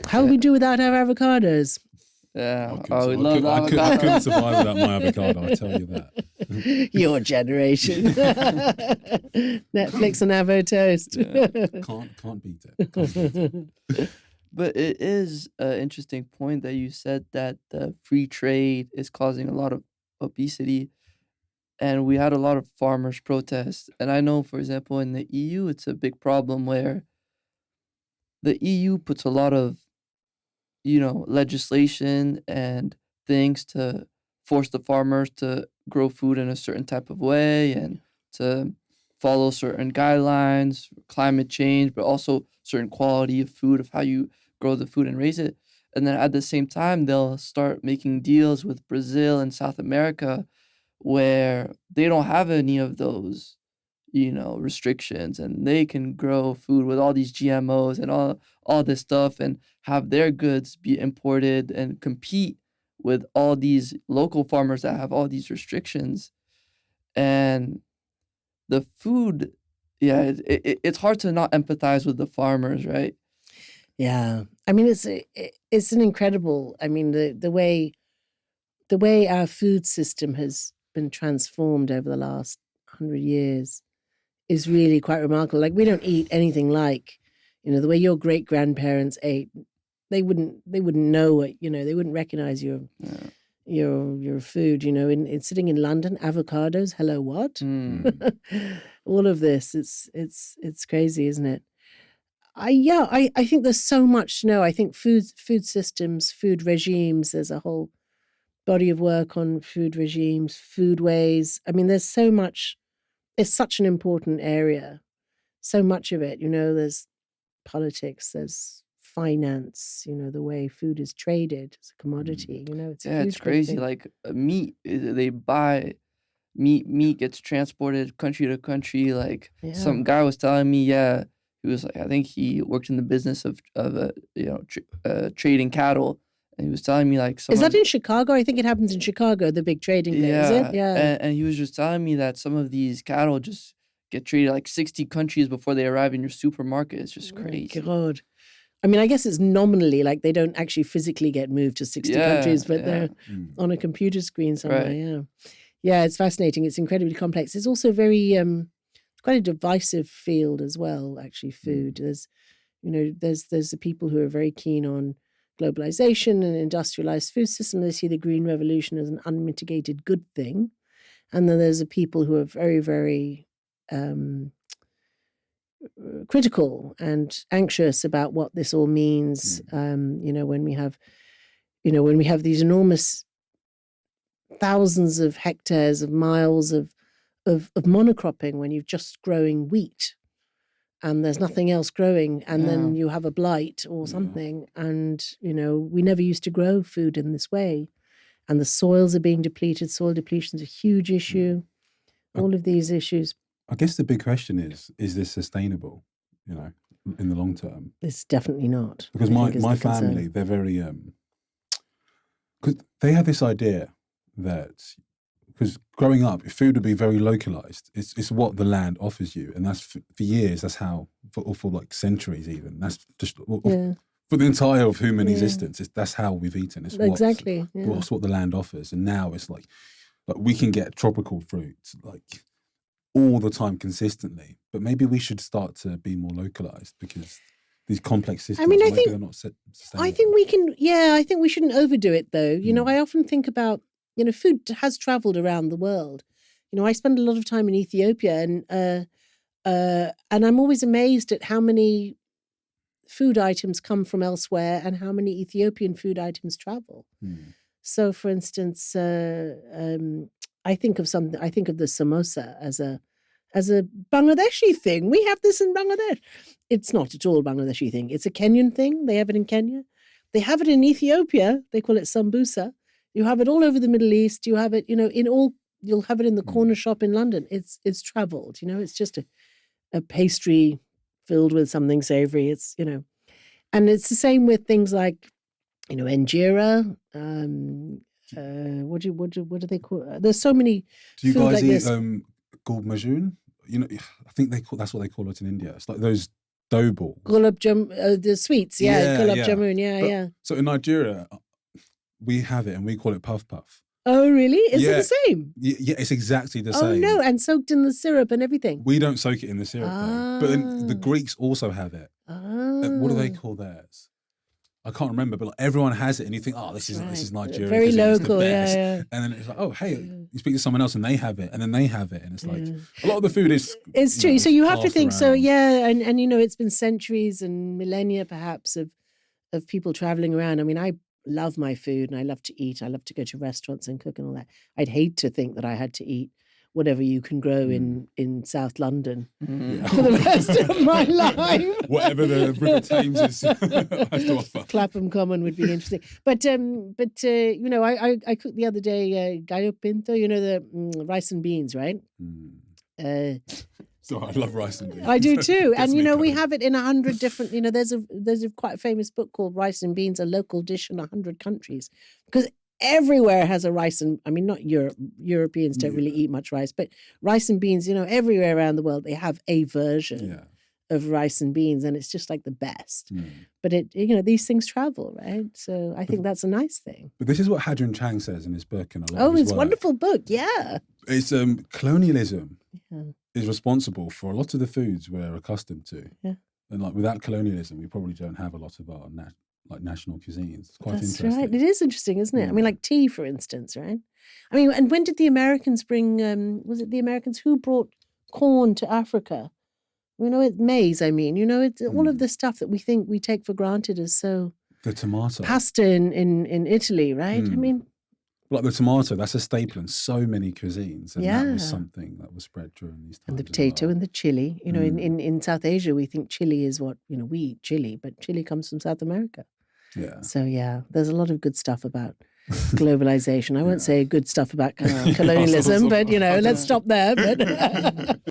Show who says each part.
Speaker 1: How would we do without our avocados?
Speaker 2: Yeah,
Speaker 3: we
Speaker 2: love
Speaker 3: I couldn't survive without my avocado, I tell you that.
Speaker 1: Your generation. Netflix and avo toast.
Speaker 3: Can't beat it. Can't beat it.
Speaker 2: But it is an interesting point that you said that the free trade is causing a lot of obesity. And we had a lot of farmers protest. And I know, for example, in the EU, it's a big problem where the EU puts a lot of, legislation and things to force the farmers to grow food in a certain type of way and to follow certain guidelines, climate change, but also certain quality of food, of how you grow the food and raise it. And then at the same time, they'll start making deals with Brazil and South America where they don't have any of those, restrictions, and they can grow food with all these GMOs and all this stuff and have their goods be imported and compete with all these local farmers that have all these restrictions. And the food, it's hard to not empathize with the farmers, right?
Speaker 1: Yeah, I mean it's an incredible. I mean the way our food system has been transformed over the last 100 years is really quite remarkable. Like, we don't eat anything like, the way your great grandparents ate. They wouldn't know what, they wouldn't recognize your food. In sitting in London, avocados. Hello, what? All of this. It's crazy, isn't it? I think there's so much to know. I think food systems, food regimes. There's a whole body of work on food regimes, food ways. I mean, there's so much. It's such an important area. So much of it, there's politics, there's finance, the way food is traded as a commodity,
Speaker 2: it's crazy. Like meat, they buy meat gets transported country to country. Like some guy was telling me, he was like, I think he worked in the business of trading cattle. And he was telling me like,
Speaker 1: is that in Chicago? I think it happens in Chicago, the big trading thing, is it? Yeah.
Speaker 2: And he was just telling me that some of these cattle just get traded like 60 countries before they arrive in your supermarket. It's just crazy.
Speaker 1: God. I mean, I guess it's nominally, like they don't actually physically get moved to 60 countries, but they're on a computer screen somewhere. Right. Yeah, it's fascinating. It's incredibly complex. It's also very, quite a divisive field as well, actually, food. There's the people who are very keen on globalization and industrialized food system. They see the Green Revolution as an unmitigated good thing. And then there's the people who are very, very critical and anxious about what this all means. When we have these enormous thousands of hectares of miles of monocropping, when you're just growing wheat and there's nothing else growing, and then you have a blight or something, and we never used to grow food in this way, and the soils are being depleted. Soil depletion is a huge issue. All of these issues.
Speaker 3: I guess the big question is this sustainable, in the long term?
Speaker 1: It's definitely not.
Speaker 3: Because my family, they're very, because they have this idea that, because growing up, food would be very localized. It's what the land offers you, and that's for years. That's how for like centuries even. That's just for the entire of human existence. That's how we've eaten. It's
Speaker 1: exactly
Speaker 3: what's what the land offers, and now it's like we can get tropical fruits like all the time consistently. But maybe we should start to be more localized, because these complex systems.
Speaker 1: I mean, I think
Speaker 3: they're not sustainable.
Speaker 1: I think we can. Yeah, I think we shouldn't overdo it, though. I often think about. Food has traveled around the world. I spend a lot of time in Ethiopia, and I'm always amazed at how many food items come from elsewhere and how many Ethiopian food items travel. So, for instance, I think of the samosa as a Bangladeshi thing. We have this in Bangladesh. It's not at all a Bangladeshi thing. It's a Kenyan thing. They have it in Kenya. They have it in Ethiopia. They call it sambusa. You have it all over the Middle East. You have it, you'll have it in the corner shop in London. It's traveled, it's just a pastry filled with something savory. It's, and it's the same with things like, injera. What do they call it? There's so many.
Speaker 3: Do you guys
Speaker 1: like
Speaker 3: eat Ha-Joon? I think that's what they call it in India. It's like those dough balls.
Speaker 1: Gulab the sweets, gulab jamun, yeah.
Speaker 3: So in Nigeria, we have it and we call it puff puff.
Speaker 1: Oh, really? Is it the same?
Speaker 3: Yeah, it's exactly the same.
Speaker 1: Oh, no, and soaked in the syrup and everything.
Speaker 3: We don't soak it in the syrup, though. But then the Greeks also have it. What do they call theirs? I can't remember, but like everyone has it, and you think, oh, this is Nigeria.
Speaker 1: Very local,
Speaker 3: And then it's like, oh, hey, you speak to someone else and they have it, and then they have it, and it's like a lot of the food is.
Speaker 1: It's true. So you have to think.
Speaker 3: Around.
Speaker 1: So and it's been centuries and millennia perhaps of people traveling around. I mean, I love my food and I love to eat. I love to go to restaurants and cook and all that. I'd hate to think that I had to eat whatever you can grow in South London for the rest of my life.
Speaker 3: Whatever the River Thames has to offer.
Speaker 1: Clapham Common would be interesting. But I cooked the other day gallo pinto, the rice and beans, right?
Speaker 3: So I love rice and beans.
Speaker 1: I do too. And, we have it in 100 different, there's a quite famous book called Rice and Beans, a local dish in 100 countries. Because everywhere has a rice and, I mean, not Europe. Europeans don't really eat much rice, but rice and beans, everywhere around the world, they have a version of rice and beans, and it's just like the best. But these things travel, right? So I think that's a nice thing.
Speaker 3: But this is what Ha-Joon Chang says in his book and a lot of his
Speaker 1: it's a
Speaker 3: work.
Speaker 1: wonderful book, yeah.
Speaker 3: It's colonialism is responsible for a lot of the foods we're accustomed to. Yeah. And like without colonialism, we probably don't have a lot of our national cuisines. It's quite interesting. Right.
Speaker 1: It is interesting, isn't it? I mean, like tea, for instance, right? I mean, and when did the Americans bring, was it the Americans who brought corn to Africa? Maize, I mean. It's all of the stuff that we think we take for granted is so...
Speaker 3: The tomato.
Speaker 1: Pasta in Italy, right? I mean...
Speaker 3: Like the tomato, that's a staple in so many cuisines. And that was something that was spread during these times.
Speaker 1: And the potato and the chili. In South Asia, we think chili is what, we eat chili, but chili comes from South America.
Speaker 3: Yeah.
Speaker 1: So, there's a lot of good stuff about globalization. I won't say good stuff about colonialism, but, let's stop there. But